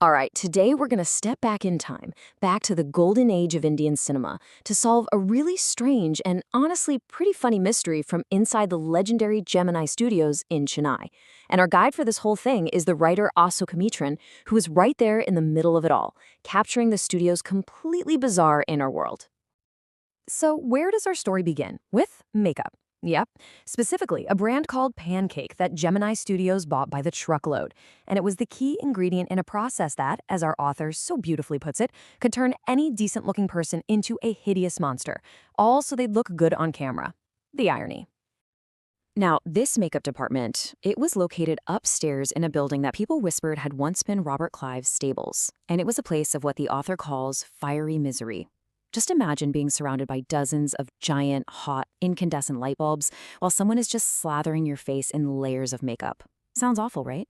All right, today we're going to step back in time, back to the golden age of Indian cinema, to solve a really strange and honestly pretty funny mystery from inside the legendary Gemini Studios in Chennai. And our guide for this whole thing is the writer Asukamitran, who is right there in the middle of it all, capturing the studio's completely bizarre inner world. So where does our story begin? With makeup. Yep. Specifically, a brand called Pancake that Gemini Studios bought by the truckload. And it was the key ingredient in a process that, as our author so beautifully puts it, could turn any decent-looking person into a hideous monster, all so they'd look good on camera. The irony. Now, this makeup department, it was located upstairs in a building that people whispered had once been Robert Clive's stables. And it was a place of what the author calls fiery misery. Just imagine being surrounded by dozens of giant, hot, incandescent light bulbs while someone is just slathering your face in layers of makeup. Sounds awful, right?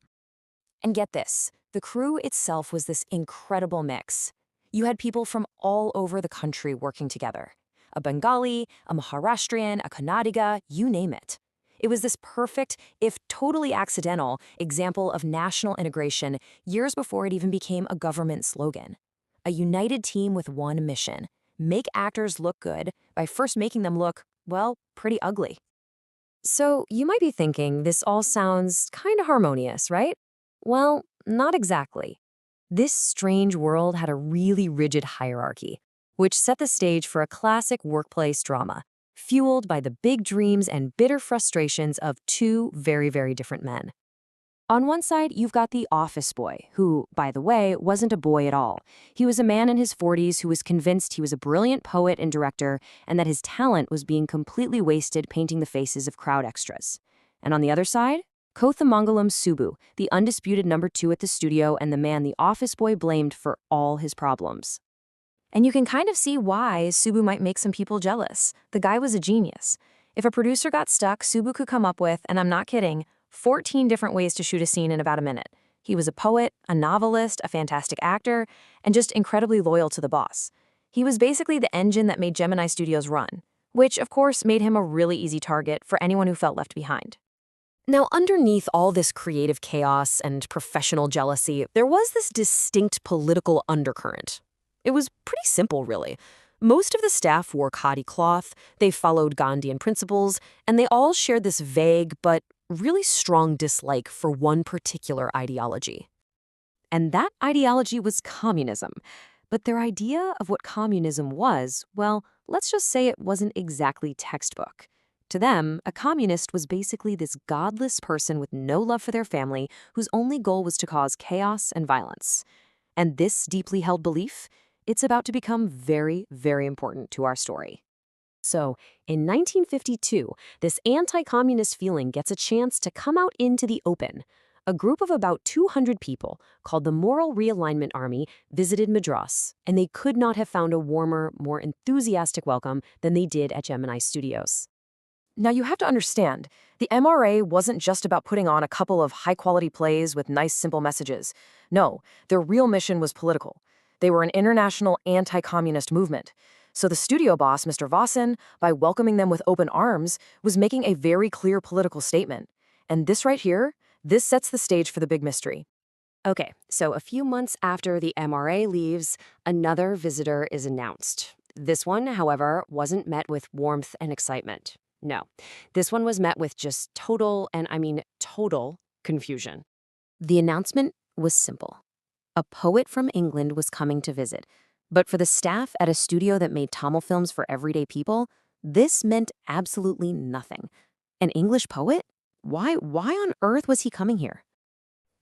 And get this, the crew itself was this incredible mix. You had people from all over the country working together. A Bengali, a Maharashtrian, a Kannadiga, you name it. It was this perfect, if totally accidental, example of national integration years before it even became a government slogan. A united team with one mission. Make actors look good by first making them look, well, pretty ugly. So you might be thinking this all sounds kind of harmonious, right? Well, not exactly. This strange world had a really rigid hierarchy, which set the stage for a classic workplace drama, fueled by the big dreams and bitter frustrations of two very, very different men. On one side, you've got the office boy, who, by the way, wasn't a boy at all. He was a man in his 40s who was convinced he was a brilliant poet and director and that his talent was being completely wasted painting the faces of crowd extras. And on the other side, Kothamangalam Subbu, the undisputed number 2 at the studio and the man the office boy blamed for all his problems. And you can kind of see why Subbu might make some people jealous. The guy was a genius. If a producer got stuck, Subbu could come up with, and I'm not kidding, 14 different ways to shoot a scene in about a minute. He was a poet, a novelist, a fantastic actor, and just incredibly loyal to the boss. He was basically the engine that made Gemini Studios run, which, of course, made him a really easy target for anyone who felt left behind. Now, underneath all this creative chaos and professional jealousy, there was this distinct political undercurrent. It was pretty simple, really. Most of the staff wore khadi cloth, they followed Gandhian principles, and they all shared this vague but really strong dislike for one particular ideology. And that ideology was communism. But their idea of what communism was, well, let's just say it wasn't exactly textbook. To them, a communist was basically this godless person with no love for their family whose only goal was to cause chaos and violence. And this deeply held belief, it's about to become very, very important to our story. So, in 1952, this anti-communist feeling gets a chance to come out into the open. A group of about 200 people, called the Moral Realignment Army, visited Madras, and they could not have found a warmer, more enthusiastic welcome than they did at Gemini Studios. Now, you have to understand, the MRA wasn't just about putting on a couple of high-quality plays with nice, simple messages. No, their real mission was political. They were an international anti-communist movement. So the studio boss, Mr. Vasan, by welcoming them with open arms, was making a very clear political statement. And this right here, this sets the stage for the big mystery. Okay, so a few months after the MRA leaves, another visitor is announced. This one, however, wasn't met with warmth and excitement. No, this one was met with just total, and I mean total, confusion. The announcement was simple. A poet from England was coming to visit. But for the staff at a studio that made Tamil films for everyday people, this meant absolutely nothing. An English poet? Why on earth was he coming here?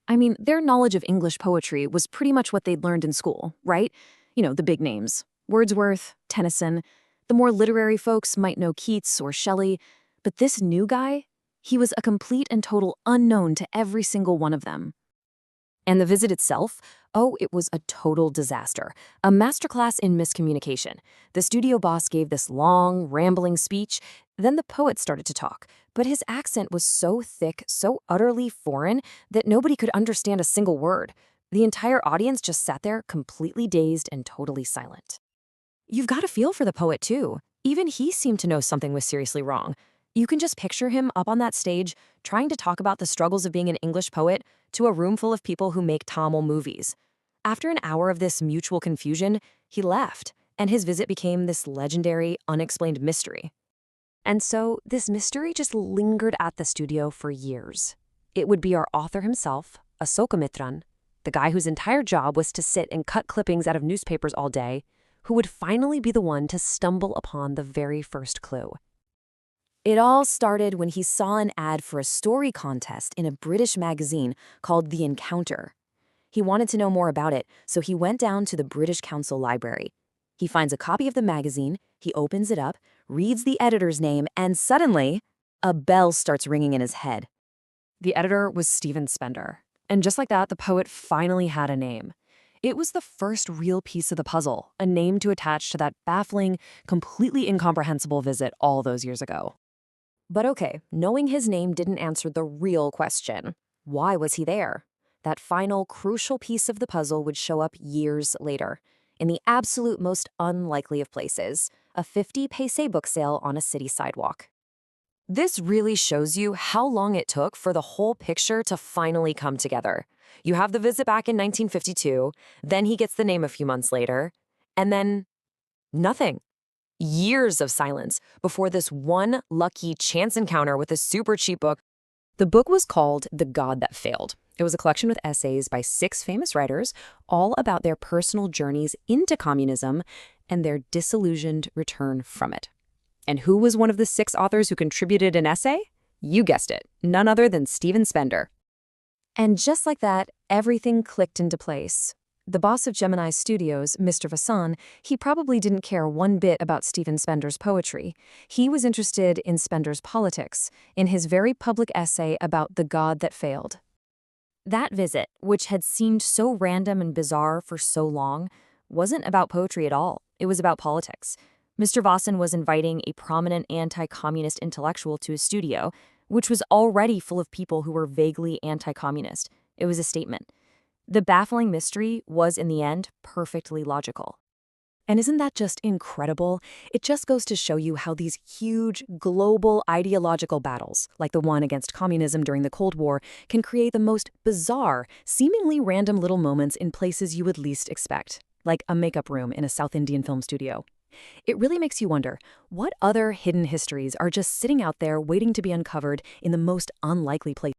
I mean, their knowledge of English poetry was pretty much what they'd learned in school, right? You know, the big names. Wordsworth, Tennyson. The more literary folks might know Keats or Shelley. But this new guy, he was a complete and total unknown to every single one of them. And the visit itself? Oh, it was a total disaster. A masterclass in miscommunication. The studio boss gave this long, rambling speech. Then the poet started to talk. But his accent was so thick, so utterly foreign, that nobody could understand a single word. The entire audience just sat there completely dazed and totally silent. You've got to feel for the poet, too. Even he seemed to know something was seriously wrong. You can just picture him up on that stage, trying to talk about the struggles of being an English poet to a room full of people who make Tamil movies. After an hour of this mutual confusion, he left, and his visit became this legendary, unexplained mystery. And so this mystery just lingered at the studio for years. It would be our author himself, Asoka Mitran, the guy whose entire job was to sit and cut clippings out of newspapers all day, who would finally be the one to stumble upon the very first clue. It all started when he saw an ad for a story contest in a British magazine called The Encounter. He wanted to know more about it, so he went down to the British Council Library. He finds a copy of the magazine, he opens it up, reads the editor's name, and suddenly, a bell starts ringing in his head. The editor was Stephen Spender. And just like that, the poet finally had a name. It was the first real piece of the puzzle, a name to attach to that baffling, completely incomprehensible visit all those years ago. But okay, knowing his name didn't answer the real question. Why was he there? That final, crucial piece of the puzzle would show up years later, in the absolute most unlikely of places, a 50 paise book sale on a city sidewalk. This really shows you how long it took for the whole picture to finally come together. You have the visit back in 1952, then he gets the name a few months later, and then nothing. Years of silence before this one lucky chance encounter with a super cheap book. The book was called The God That Failed. It was a collection with essays by 6 famous writers, all about their personal journeys into communism and their disillusioned return from it. And who was one of the 6 authors who contributed an essay? You guessed it, none other than Stephen Spender. And just like that, everything clicked into place. The boss of Gemini Studios, Mr. Vassan, he probably didn't care one bit about Stephen Spender's poetry. He was interested in Spender's politics, in his very public essay about the God that failed. That visit, which had seemed so random and bizarre for so long, wasn't about poetry at all. It was about politics. Mr. Vassan was inviting a prominent anti-communist intellectual to his studio, which was already full of people who were vaguely anti-communist. It was a statement. The baffling mystery was, in the end, perfectly logical. And isn't that just incredible? It just goes to show you how these huge, global ideological battles, like the one against communism during the Cold War, can create the most bizarre, seemingly random little moments in places you would least expect, like a makeup room in a South Indian film studio. It really makes you wonder, what other hidden histories are just sitting out there waiting to be uncovered in the most unlikely places?